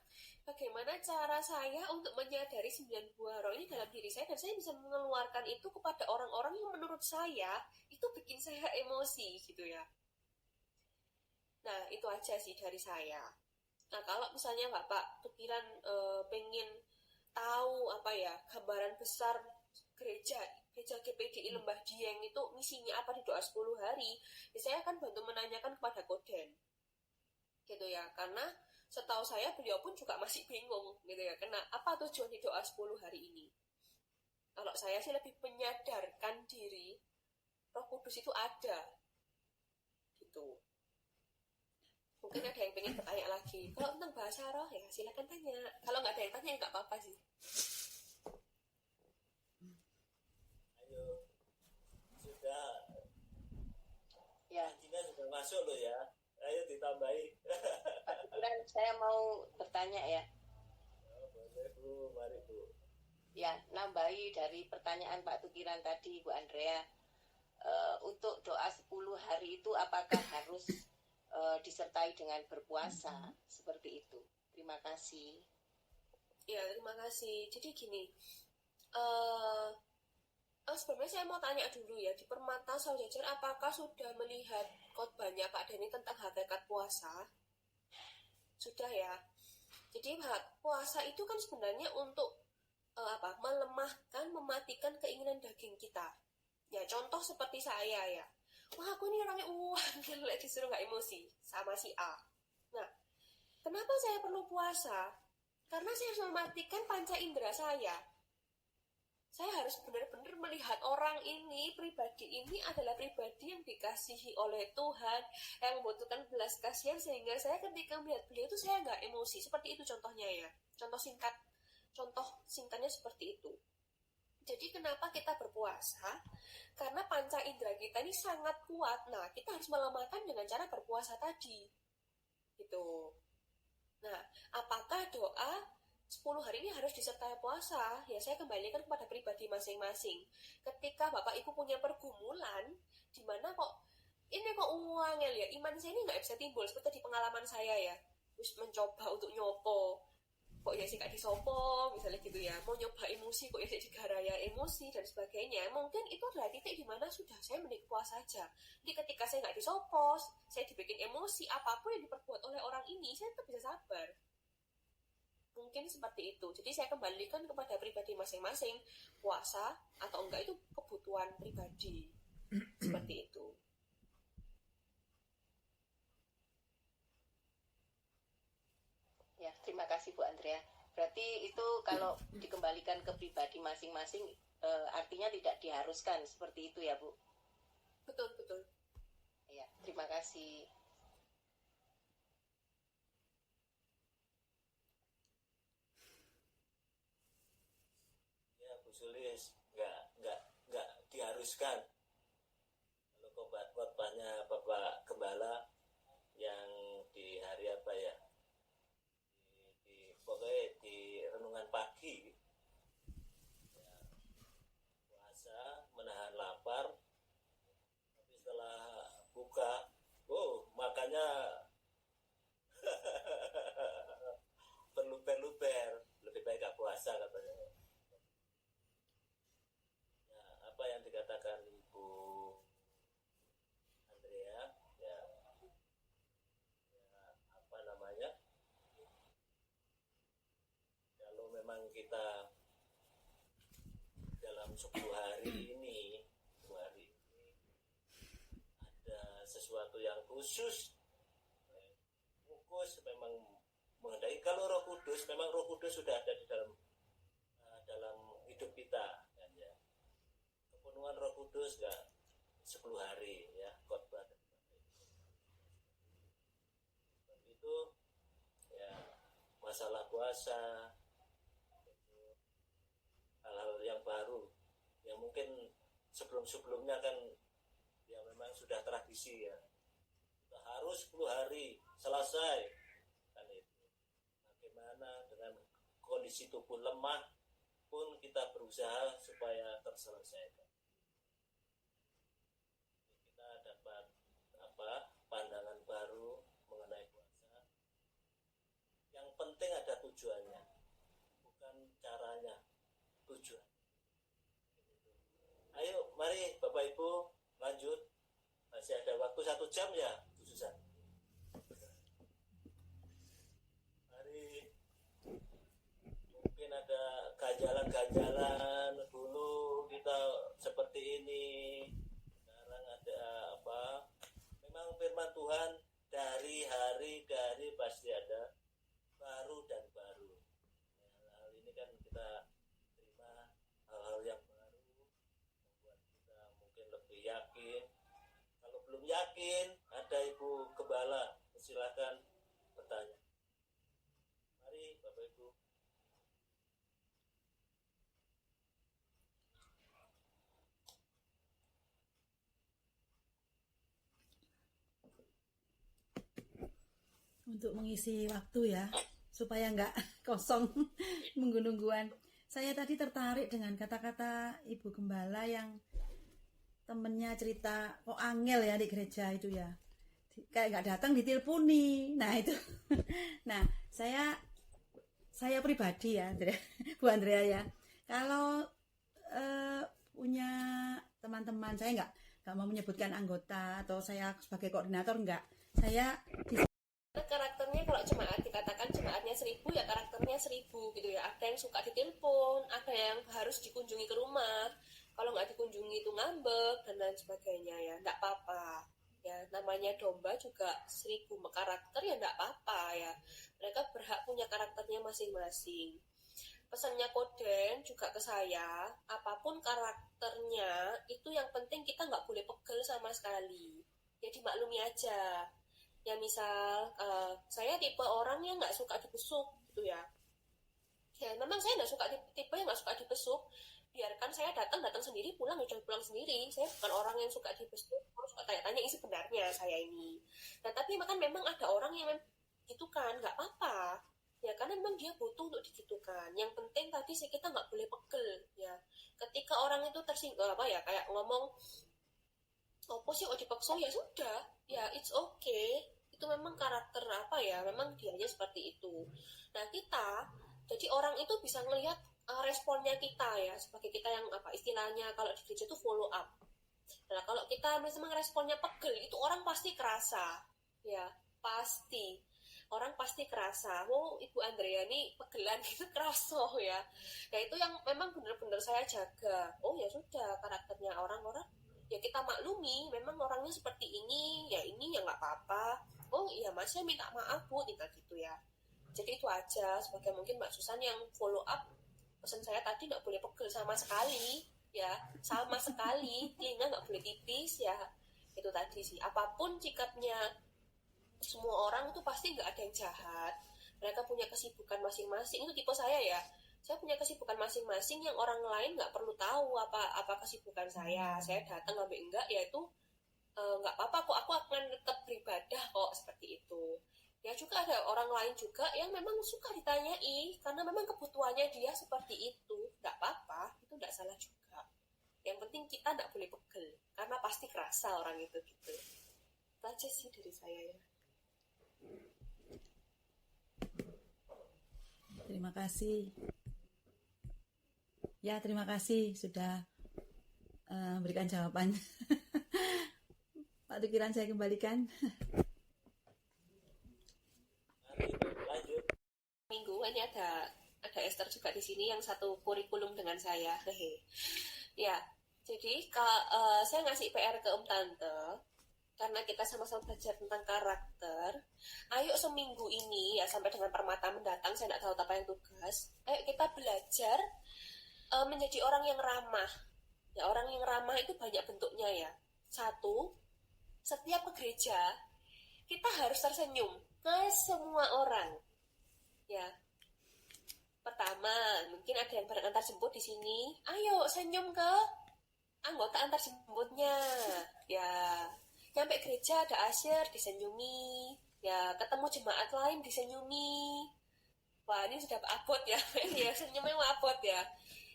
bagaimana cara saya untuk menyadari 9 buah roh ini dalam diri saya, dan saya bisa mengeluarkan itu kepada orang-orang yang menurut saya itu bikin saya emosi gitu ya. Nah itu aja sih dari saya. Nah kalau misalnya Bapak Tukiran pengen tahu apa ya gambaran besar gereja GPDI Lembah Dieng itu misinya apa di doa 10 hari, ya saya akan bantu menanyakan kepada Koden gitu ya, karena setahu saya beliau pun juga masih bingung gitu ya, karena apa tujuan di doa 10 hari ini. Kalau saya sih lebih menyadarkan diri Roh Kudus itu ada gitu. Mungkin ada yang pengen bertanya lagi. Kalau tentang bahasa roh ya silakan tanya. Kalau nggak ada yang tanya ya nggak apa-apa sih. Ayo, sudah. Ya, Izinnya sudah masuk loh ya. Ayo ditambahi. Pak Tukiran, saya mau bertanya ya. Oh, boleh Bu, mari Bu. Ya, nambahi dari pertanyaan Pak Tukiran tadi, Bu Andrea. Untuk doa 10 hari itu apakah harus disertai dengan berpuasa seperti itu? Terima kasih. Ya, terima kasih. Jadi gini, sebenarnya saya mau tanya dulu ya, di Permata Saujajar apakah sudah melihat khotbahnya Pak Denny tentang hakikat puasa? Sudah ya. Jadi puasa itu kan sebenarnya untuk melemahkan, mematikan keinginan daging kita. Ya contoh seperti saya ya. Wah aku ini orangnya disuruh nggak emosi sama si A. Nah, kenapa saya perlu puasa? Karena saya harus mematikan panca indera saya. Saya harus benar-benar melihat orang ini, pribadi ini adalah pribadi yang dikasihi oleh Tuhan, yang membutuhkan belas kasihan, sehingga saya ketika melihat beliau itu saya nggak emosi. Seperti itu contohnya ya. Contoh singkatnya seperti itu. Jadi kenapa kita berpuasa? Karena panca indera kita ini sangat kuat. Nah, kita harus melemahkan dengan cara berpuasa tadi. Gitu. Nah, apakah doa 10 hari ini harus disertai puasa? Ya, saya kembalikan kepada pribadi masing-masing. Ketika Bapak Ibu punya pergumulan, di mana kok uangnya ya, iman saya ini nggak bisa timbul. Seperti di pengalaman saya ya, terus mencoba untuk nyopo, kok ya sih gak disopo misalnya gitu ya, mau nyoba emosi kok ya sih digaraya emosi dan sebagainya. Mungkin itu adalah titik di mana sudah saya mending puasa aja. Jadi ketika saya nggak disopos, saya dibikin emosi, apapun yang diperbuat oleh orang ini saya tetap bisa sabar. Mungkin seperti itu. Jadi saya kembalikan kepada pribadi masing-masing, puasa atau enggak itu kebutuhan pribadi. Seperti itu. Ya, terima kasih Bu Andrea. Berarti itu kalau dikembalikan ke pribadi masing-masing, artinya tidak diharuskan seperti itu ya Bu? Betul. Ya, terima kasih. Ya Bu Sulis, nggak diharuskan. Kalau khotbahnya Bapak Gembala yang di hari apa ya? Pokoknya di renungan pagi ya, puasa menahan lapar, tapi setelah buka makannya berluber-luber, lebih baik gak puasa katanya ya. Apa yang dikatakan Ibu Andrea ya, apa namanya, memang kita dalam 10 hari ini ada sesuatu yang khusus, memang mengendaki. Kalau Roh Kudus, memang Roh Kudus sudah ada di dalam hidup kita, kan, ya. Kepenuhan Roh Kudus nggak 10 hari, ya, khotbah. Itu ya masalah puasa, hal-hal yang baru yang mungkin sebelum-sebelumnya kan ya memang sudah tradisi, ya, harus 10 hari selesai kan. Itu bagaimana dengan kondisi tubuh lemah pun kita berusaha supaya terselesaikan. Kita dapat pandangan baru mengenai puasa. Yang penting ada tujuannya, bukan caranya, tujuan. Ayo, mari Bapak Ibu lanjut. Masih ada waktu 1 jam, ya, Bu Susan. Mari, mungkin ada ganjalan-ganjalan dulu kita seperti ini. Sekarang ada memang firman Tuhan dari hari ke hari pasti ada baru dan baru. Hal ini kan kita terima hal-hal yang baru, membuat kita mungkin lebih yakin. Kalau belum yakin, ada Ibu Gembala, silakan bertanya. Mari Bapak Ibu. Untuk mengisi waktu, ya, supaya nggak kosong nunggu-nungguan. Saya tadi tertarik dengan kata-kata Ibu Gembala yang temennya cerita kok angel ya di gereja itu, ya, kayak nggak datang diteleponi. Nah itu nah saya pribadi, ya, Bu Andrea, ya, kalau punya teman-teman, saya nggak mau menyebutkan anggota atau saya sebagai koordinator, nggak. Saya karakternya kalau jemaat dikatakan jemaatnya 1000, ya karakternya 1000 gitu, ya. Ada yang suka ditelepon, ada yang harus dikunjungi ke rumah, kalau nggak dikunjungi itu ngambek dan lain sebagainya, ya nggak apa-apa, ya, namanya domba juga 1000 karakter, ya nggak apa-apa, ya, mereka berhak punya karakternya masing-masing. Pesannya Koden juga ke saya, apapun karakternya itu yang penting kita nggak boleh pegel sama sekali, ya dimaklumi aja. Ya misal saya tipe orang yang nggak suka dibesuk gitu, ya. Ya memang saya nggak suka tipe yang nggak suka dibesuk. Biarkan saya datang sendiri, pulang pulang sendiri. Saya bukan orang yang suka dibesuk, harus tanya-tanya isi sebenarnya saya ini. Nah tapi memang ada orang yang gitu kan, nggak apa-apa. Ya karena memang dia butuh untuk digitukan. Yang penting tadi sih kita nggak boleh pegel, ya. Ketika orang itu tersinggung kayak ngomong opo sih dipaksa, ya sudah, ya it's okay, itu memang karakter memang dianya seperti itu. Nah kita jadi orang itu bisa melihat responnya kita, ya, sebagai kita yang istilahnya kalau di gereja itu follow up. Nah kalau kita memang responnya pegel, itu orang pasti kerasa, ya, pasti orang pasti kerasa, oh Ibu Andrea ini pegelan gitu, kerasa, ya. Nah itu yang memang benar-benar saya jaga. Oh ya sudah, karakternya orang-orang ya kita maklumi, memang orangnya seperti ini ya nggak apa-apa. Oh iya Mas, saya minta maaf Bu, tinggal gitu, ya. Jadi itu aja, sebagai mungkin Mbak Susan yang follow up pesan saya tadi, nggak boleh pegel sama sekali, ya, sama sekali, telinga nggak boleh tipis, ya. Itu tadi sih, apapun sikapnya semua orang itu pasti nggak ada yang jahat, mereka punya kesibukan masing-masing. Itu tipe saya, ya, saya punya kesibukan masing-masing yang orang lain nggak perlu tahu apa kesibukan saya datang ngambil enggak, ya itu nggak apa-apa kok, aku akan tetap beribadah kok, seperti itu. Ya juga ada orang lain juga yang memang suka ditanyai karena memang kebutuhannya dia seperti itu, nggak apa-apa, itu nggak salah juga. Yang penting kita nggak boleh pegel karena pasti kerasa orang itu gitu. Itu aja sih dari saya, ya. terima kasih. Ya, terima kasih sudah memberikan jawaban. Pak Tukiran, saya kembalikan. Minggu ini ada Esther juga di sini yang satu kurikulum dengan saya. Ya, jadi saya ngasih PR ke Tante, karena kita sama-sama belajar tentang karakter, ayo seminggu ini ya sampai dengan permata mendatang, saya nggak tahu apa yang tugas, ayo kita belajar menjadi orang yang ramah. Ya, orang yang ramah itu banyak bentuknya ya. Satu, setiap ke gereja kita harus tersenyum ke semua orang. Ya, pertama mungkin ada yang bareng antar jemput di sini, ayo senyum ke anggota antar jemputnya. Ya, nyampe gereja ada asyir disenyumi, ya ketemu jemaat lain disenyumi. Wah, ini sudah abot ya. Ya senyumnya abot ya.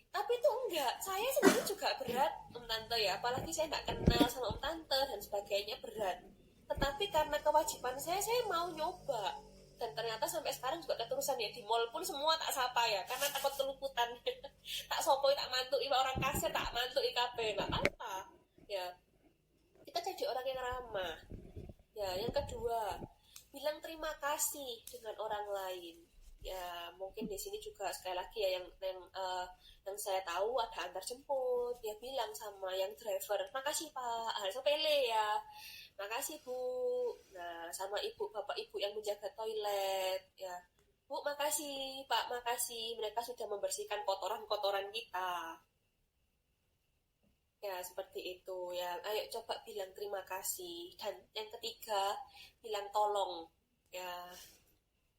Tapi itu enggak, saya sendiri juga berat Om Tante ya, apalagi saya nggak kenal sama Om Tante dan sebagainya, berat. Tetapi karena kewajiban saya mau nyoba. Dan ternyata sampai sekarang juga keterusan ya, di mall pun semua tak sapa ya, karena takut keluputan. Tak sopoi, tak mantuk, orang kasir tak mantuk IKP, nggak apa-apa. Ya, kita jadi orang yang ramah. Ya, yang kedua, bilang terima kasih dengan orang lain. Ya, mungkin di sini juga sekali lagi ya yang saya tahu ada antar jemput, dia bilang sama yang driver, makasih Pak, hal sepele ya, makasih Bu. Nah, sama ibu, bapak ibu yang menjaga toilet, ya, Bu makasih, Pak makasih, mereka sudah membersihkan kotoran-kotoran kita. Ya, seperti itu ya. Ayo coba bilang terima kasih. Dan yang ketiga, bilang tolong. Ya,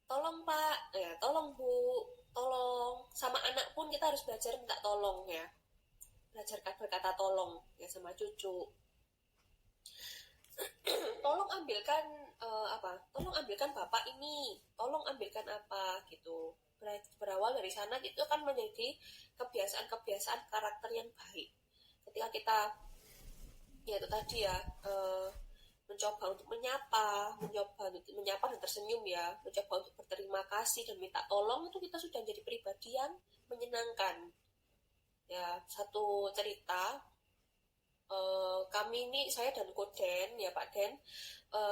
tolong Pak, ya, tolong Bu, tolong. Sama anak pun kita harus belajar minta tolong ya. Belajar berkata tolong ya sama cucu. Tolong ambilkan tolong ambilkan bapak ini, tolong ambilkan apa gitu. Berawal dari sana itu akan menjadi kebiasaan-kebiasaan karakter yang baik. Ketika kita ya itu tadi ya, mencoba untuk menyapa dan tersenyum ya, mencoba untuk berterima kasih dan minta tolong, itu kita sudah menjadi pribadi yang menyenangkan. Ya, satu cerita, kami ini, saya dan Koden ya Pak Den,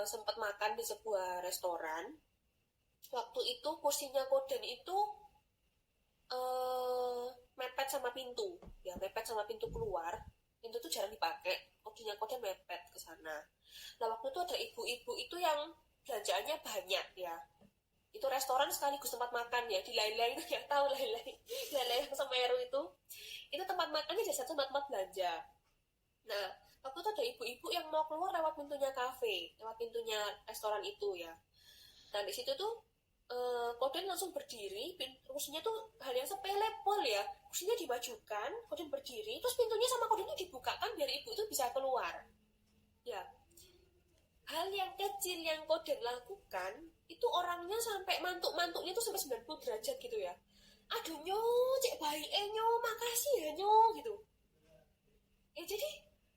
sempat makan di sebuah restoran. Waktu itu kursinya Koden itu mepet sama pintu keluar. Pintu itu jarang dipakai, kursinya Koden mepet ke sana. Nah, waktu itu ada ibu-ibu itu yang belanjaannya banyak ya. Itu restoran sekaligus tempat makan ya, di Lailai itu ya, tahu Lailai yang Semeru itu tempat makannya jadi satu tempat belanja. Nah, waktu itu ada ibu-ibu yang mau keluar lewat pintunya kafe, lewat pintunya restoran itu ya. Dan di situ tuh Koden langsung berdiri, kursinya tuh hal yang sepele pol ya, kursinya dimajukan, Koden berdiri, terus pintunya sama Kodennya dibukakan biar ibu itu bisa keluar. Ya, hal yang kecil yang Koden lakukan, itu orangnya sampai mantuk-mantuknya tuh sampai 90 derajat gitu ya. Aduh nyo, cek baik nyo, makasih ya nyo gitu. Ya jadi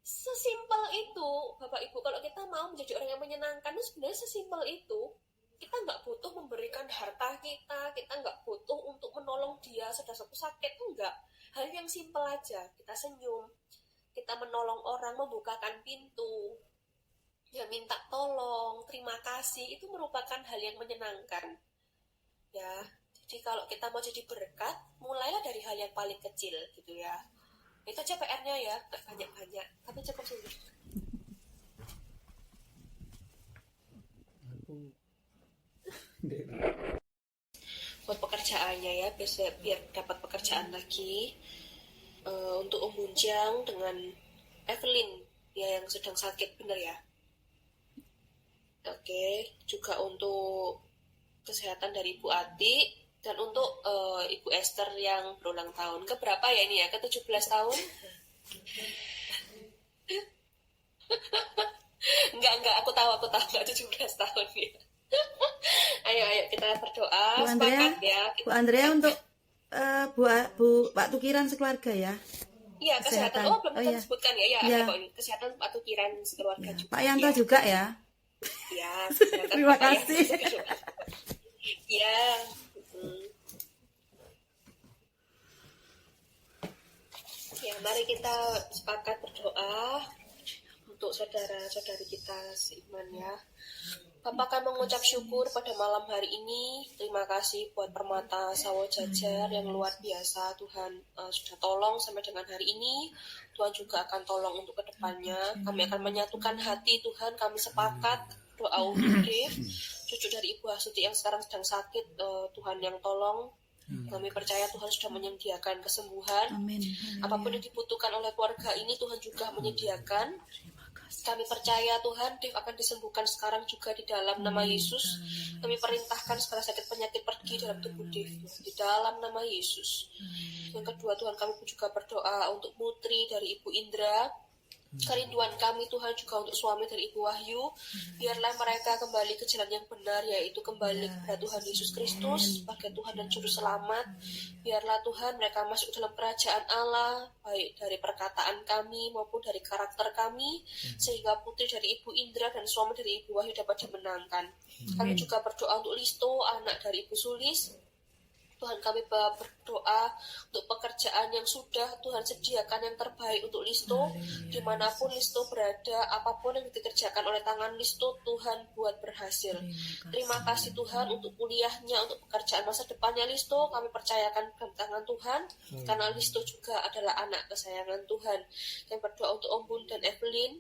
sesimpel itu, Bapak Ibu, kalau kita mau menjadi orang yang menyenangkan itu sebenarnya sesimpel itu. Kita nggak butuh memberikan harta kita nggak butuh untuk menolong dia sedang sakit, enggak. Hal yang simpel aja, kita senyum, kita menolong orang, membukakan pintu, ya minta tolong, terima kasih, itu merupakan hal yang menyenangkan. Ya, jadi kalau kita mau jadi berkat, mulailah dari hal yang paling kecil gitu ya. Itu aja PR-nya ya, nggak banyak-banyak, tapi cukup sulit. Buat pekerjaannya ya, biar dapat pekerjaan lagi. Untuk Om Bunjang dengan Evelyn ya yang sedang sakit, bener ya. Oke, juga untuk kesehatan dari Ibu Ati dan untuk Ibu Esther yang berulang tahun. Keberapa ya ini ya? Ke-17 tahun? Enggak, aku tahu enggak 17 tahun ya. Ayo kita berdoa. Bu Andrea, ya. Bu Andrea untuk Pak Tukiran sekeluarga ya. Iya, kesehatan. Oh, belum kita sebutkan ya. Ya, ya. Kok ini kesehatan Pak Tukiran sekeluarga ya. juga. Pak Yanto ya. Juga ya. Ya, terima kasih. Ya. Ya, mari kita sepakat berdoa untuk saudara-saudari kita seiman ya. Bapak kami mengucap syukur pada malam hari ini. Terima kasih buat Permata Sawo Jajar yang luar biasa. Tuhan sudah tolong sampai dengan hari ini. Tuhan juga akan tolong untuk kedepannya. Kami akan menyatukan hati Tuhan. Kami sepakat doa untuk Dev, cucu dari Ibu Hasuti yang sekarang sedang sakit. Tuhan yang tolong. Kami percaya Tuhan sudah menyediakan kesembuhan. Amin. Apapun yang dibutuhkan oleh keluarga ini Tuhan juga menyediakan. Kami percaya Tuhan, Dev akan disembuhkan sekarang juga di dalam nama Yesus. Kami perintahkan segala sakit penyakit pergi dalam tubuh Dev di dalam nama Yesus. Yang kedua Tuhan, kami juga berdoa untuk putri dari Ibu Indra. Kerinduan kami Tuhan juga untuk suami dari Ibu Wahyu. Biarlah mereka kembali ke jalan yang benar, yaitu kembali kepada Tuhan Yesus Kristus sebagai Tuhan dan Juru Selamat. Biarlah Tuhan mereka masuk dalam kerajaan Allah, baik dari perkataan kami maupun dari karakter kami, sehingga putri dari Ibu Indra dan suami dari Ibu Wahyu dapat dimenangkan. Kami juga berdoa untuk Listo, anak dari Ibu Sulis. Tuhan, kami berdoa untuk pekerjaan yang sudah Tuhan sediakan yang terbaik untuk Listo. Dimanapun Listo berada, apapun yang dikerjakan oleh tangan Listo, Tuhan buat berhasil. Terima kasih Tuhan untuk kuliahnya, untuk pekerjaan masa depannya Listo. Kami percayakan dalam tangan Tuhan, karena Listo juga adalah anak kesayangan Tuhan. Kami berdoa untuk Om Bun dan Evelyn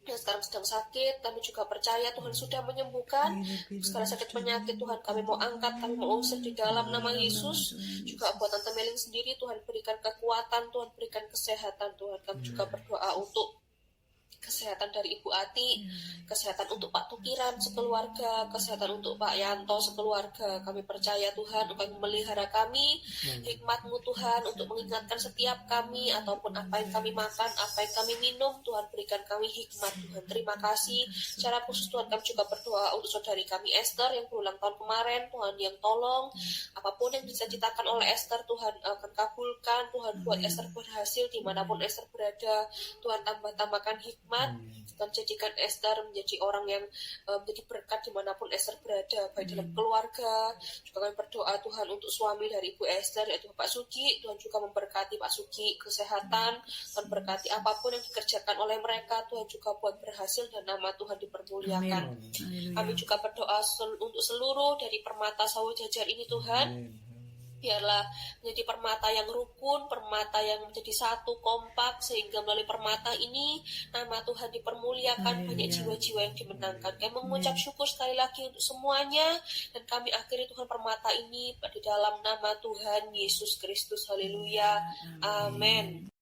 yang sekarang sedang sakit. Kami juga percaya Tuhan sudah menyembuhkan segala sakit penyakit. Tuhan, kami mau angkat, kami mau usir di dalam nama Yesus. Juga buat Tante Meling sendiri, Tuhan berikan kekuatan, Tuhan berikan kesehatan. Tuhan, kami juga berdoa untuk kesehatan dari Ibu Ati, kesehatan untuk Pak Tukiran sekeluarga, kesehatan untuk Pak Yanto sekeluarga. Kami percaya Tuhan akan memelihara kami, hikmat-Mu Tuhan untuk mengingatkan setiap kami, ataupun apa yang kami makan, apa yang kami minum, Tuhan berikan kami hikmat Tuhan. Terima kasih. Secara khusus Tuhan, kami juga berdoa untuk saudari kami Esther yang berulang tahun kemarin. Tuhan yang tolong, apapun yang dicita-citakan oleh Esther, Tuhan akan kabulkan. Tuhan buat Esther berhasil dimanapun Esther berada. Tuhan tambahkan hikmat. Tuhan jadikan Esther menjadi orang yang menjadi berkat dimanapun Esther berada, baik dalam keluarga. Juga kami berdoa Tuhan untuk suami dari Ibu Esther, yaitu Bapak Sugi. Tuhan juga memberkati Pak Sugi kesehatan. Tuhan berkati apapun yang dikerjakan oleh mereka. Tuhan juga buat berhasil dan nama Tuhan dipermuliakan. Kami juga berdoa untuk seluruh dari Permata Sawo Jajar ini Tuhan. Biarlah menjadi permata yang rukun, permata yang menjadi satu, kompak, sehingga melalui permata ini nama Tuhan dipermuliakan, banyak jiwa-jiwa yang dimenangkan. Kami mengucap syukur sekali lagi untuk semuanya, dan kami akhiri Tuhan permata ini di dalam nama Tuhan Yesus Kristus. Haleluya. Amin.